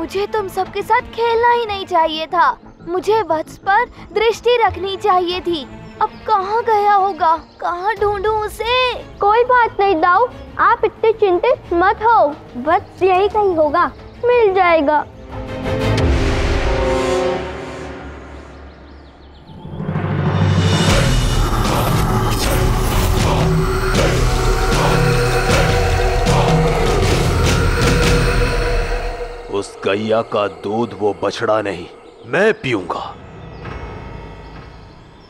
मुझे तुम सबके साथ खेलना ही नहीं चाहिए था। मुझे वत्स पर दृष्टि रखनी चाहिए थी। अब कहाँ गया होगा? कहाँ ढूंढूं उसे? कोई बात नहीं दाऊ, आप इतने चिंतित मत हो। वत्स यही कहीं होगा, मिल जाएगा। उस गैया का दूध वो बछड़ा नहीं, मैं पीऊंगा।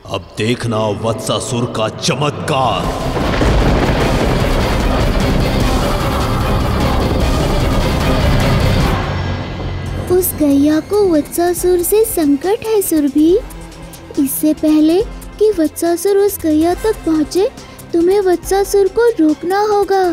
अब देखना वत्सासुर का चमत्कार। उस गैया को वत्सासुर से संकट है सुरभि। इससे पहले कि वत्सासुर उस गैया तक पहुँचे, तुम्हें वत्सासुर को रोकना होगा।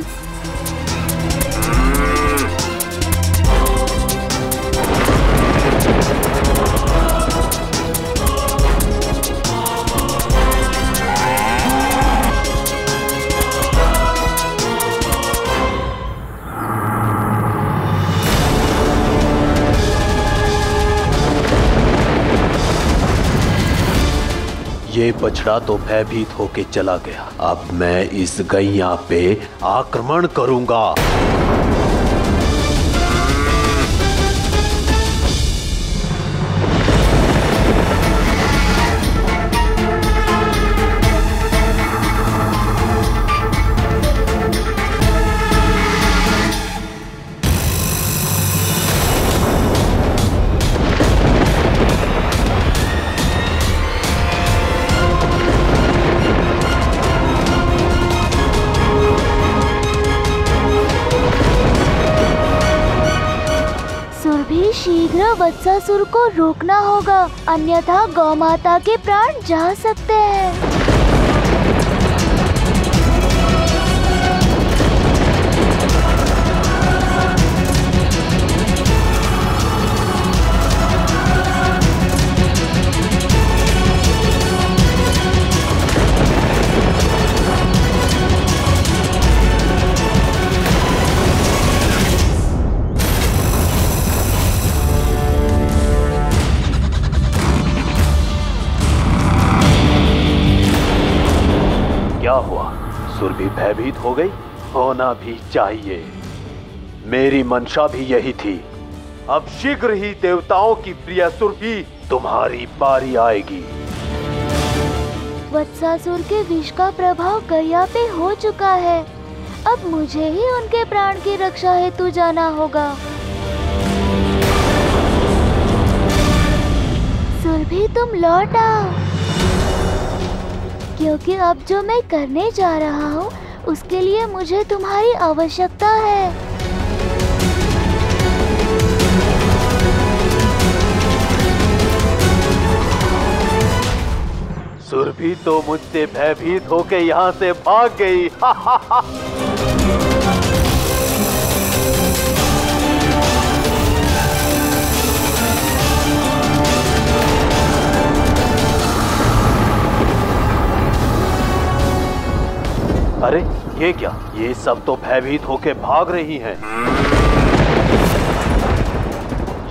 ये बछड़ा तो भयभीत होके चला गया। अब मैं इस गैया पे आक्रमण करूंगा। शीघ्र वत्सासुर को रोकना होगा, अन्यथा गौमाता के प्राण जा सकते हैं। क्या हुआ? सुरभि भयभीत हो गई? होना भी चाहिए। मेरी मंशा भी यही थी। अब शीघ्र ही देवताओं की प्रिय सुरभि, तुम्हारी बारी आएगी। वत्सासुर के विष का प्रभाव गैया पे हो चुका है। अब मुझे ही उनके प्राण की रक्षा हेतु जाना होगा। सुरभि, तुम लौट आओ, क्योंकि अब जो मैं करने जा रहा हूँ उसके लिए मुझे तुम्हारी आवश्यकता है। सुरभि तो मुझसे भयभीत होके यहाँ से भाग गई। अरे ये क्या? ये सब तो भयभीत होके भाग रही हैं।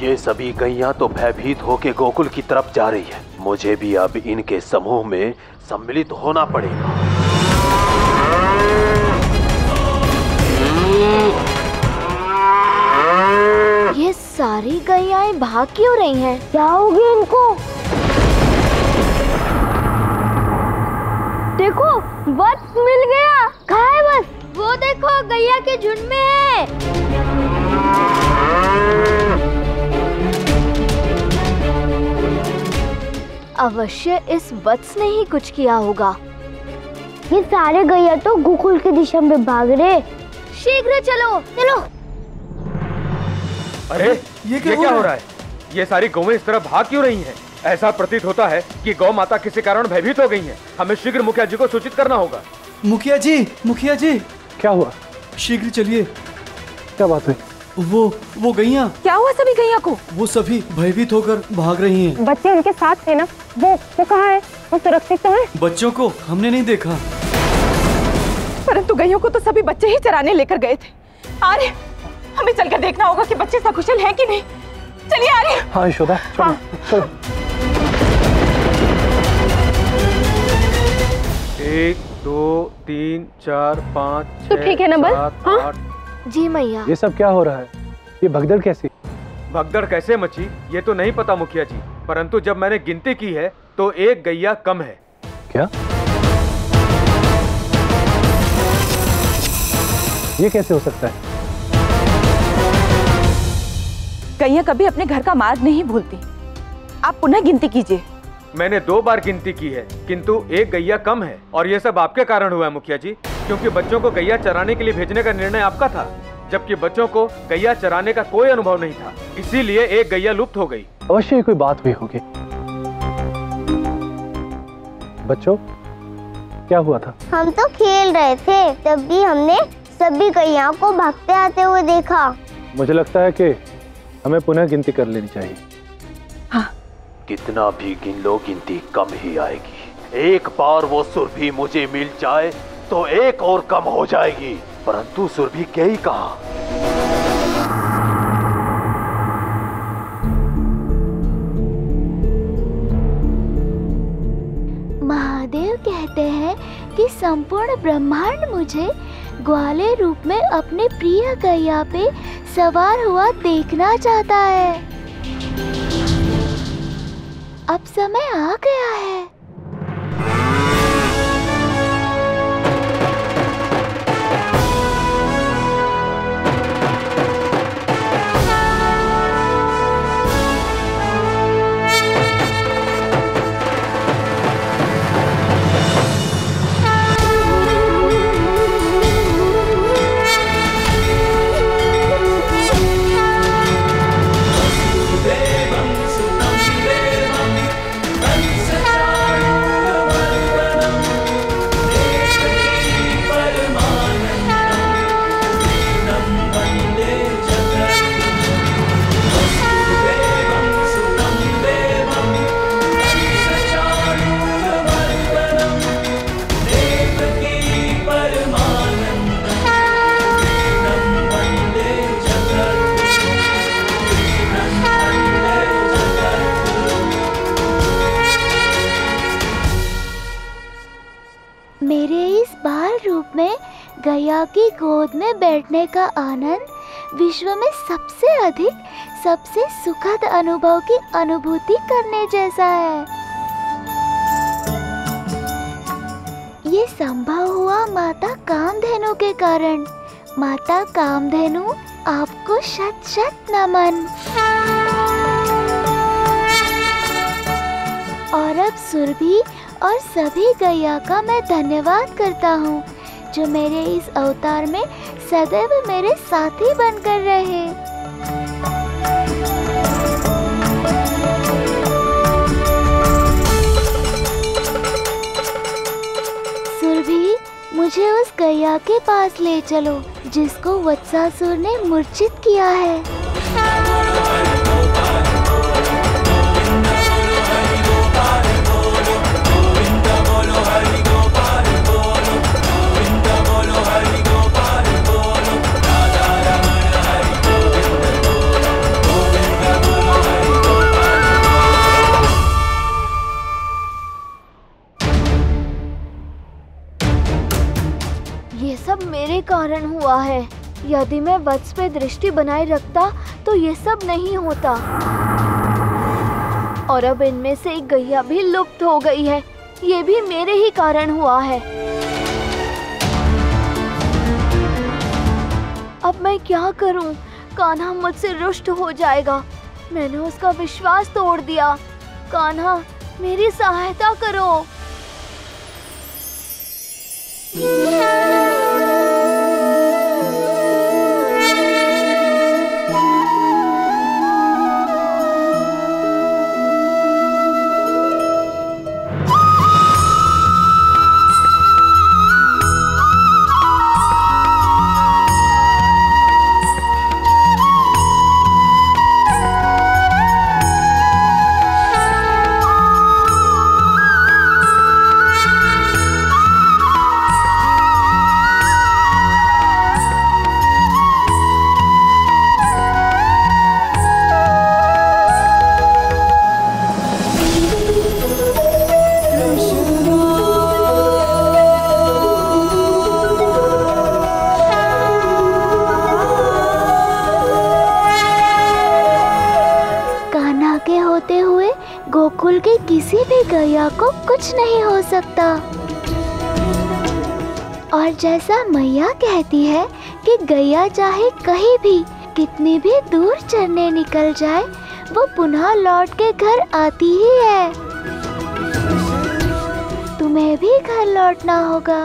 ये सभी गैया तो भयभीत होके गोकुल की तरफ जा रही है। मुझे भी अब इनके समूह में सम्मिलित होना पड़ेगा। ये सारी गैयाएं भाग क्यों रही हैं? क्या हो गया इनको? देखो, वत्स मिल गया। कहाँ है वत्स? वो देखो, गैया के झुंड में है। अवश्य इस वत्स ने ही कुछ किया होगा। ये सारे गैया तो गोकुल की दिशा में भाग रहे। शीघ्र चलो चलो। अरे ये क्या हो रहा है? ये सारी गौएं इस तरह भाग क्यों रही हैं? ऐसा प्रतीत होता है कि गौ माता किसी कारण भयभीत हो गई हैं। हमें शीघ्र मुखिया जी को सूचित करना होगा। मुखिया जी। क्या हुआ? शीघ्र चलिए। क्या बात है? वो गैया। क्या हुआ सभी गैया को? वो सभी भयभीत होकर भाग रही हैं। बच्चे उनके साथ थे ना? वो कहाँ है? वो सुरक्षित तो है? बच्चों को हमने नहीं देखा, परंतु गैयों को तो सभी बच्चे ही चराने लेकर गए थे। अरे हमें चलकर देखना होगा कि बच्चे सकुशल हैं कि नहीं। चलिए आगे। हाँ यशोदा चलो हाँ। चलो। 1 2 3 4 5 तो ठीक है ना बस? 7 हाँ? 8। जी मैया। ये सब क्या हो रहा है? ये भगदड़ कैसी? भगदड़ कैसे मची ये तो नहीं पता मुखिया जी, परंतु जब मैंने गिनती की है तो एक गैया कम है। क्या? ये कैसे हो सकता है? गैया कभी अपने घर का मार्ग नहीं भूलती। आप पुनः गिनती कीजिए। मैंने 2 बार गिनती की है किंतु एक गैया कम है, और ये सब आपके कारण हुआ है मुखिया जी, क्योंकि बच्चों को गैया चराने के लिए भेजने का निर्णय आपका था, जबकि बच्चों को गैया चराने का कोई अनुभव नहीं था, इसीलिए एक गैया लुप्त हो गई। अवश्य ही कोई बात हुई होगी। बच्चों क्या हुआ था? हम तो खेल रहे थे, तब भी हमने सभी गैयाओं को भागते आते हुए देखा। मुझे लगता है कि हमें पुनः गिनती कर लेनी चाहिए। हाँ। कितना भी गिन लो गिनती कम ही आएगी। एक बार वो सुरभि मुझे मिल जाए तो एक और कम हो जाएगी, परंतु सुरभि गई कहाँ? महादेव कहते हैं कि संपूर्ण ब्रह्मांड मुझे ग्वाले रूप में अपने प्रिय गैया पे सवार हुआ देखना चाहता है। अब समय आ गया है। मेरे इस बाल रूप में गैया की गोद में बैठने का आनंद विश्व में सबसे अधिक, सबसे सुखद अनुभव की अनुभूति करने जैसा है। ये संभव हुआ माता कामधेनु के कारण। माता कामधेनु, आपको शत शत नमन। और अब सुरभि और सभी गैया का मैं धन्यवाद करता हूँ, जो मेरे इस अवतार में सदैव मेरे साथी बनकर रहे। सुरभि, मुझे उस गैया के पास ले चलो जिसको वत्सासुर ने मूर्छित किया है। ये सब मेरे कारण हुआ है। यदि मैं वत्स पे दृष्टि बनाए रखता तो ये सब नहीं होता। और अब इनमें से एक गैया भी लुप्त हो गई है। ये भी मेरे ही कारण हुआ है। अब मैं क्या करूं? कान्हा मुझसे रुष्ट हो जाएगा। मैंने उसका विश्वास तोड़ दिया। कान्हा, मेरी सहायता करो। गोकुल की किसी भी गैया को कुछ नहीं हो सकता। और जैसा मैया कहती है कि गैया चाहे कहीं भी कितनी भी दूर चरने निकल जाए, वो पुनः लौट के घर आती ही है। तुम्हें भी घर लौटना होगा।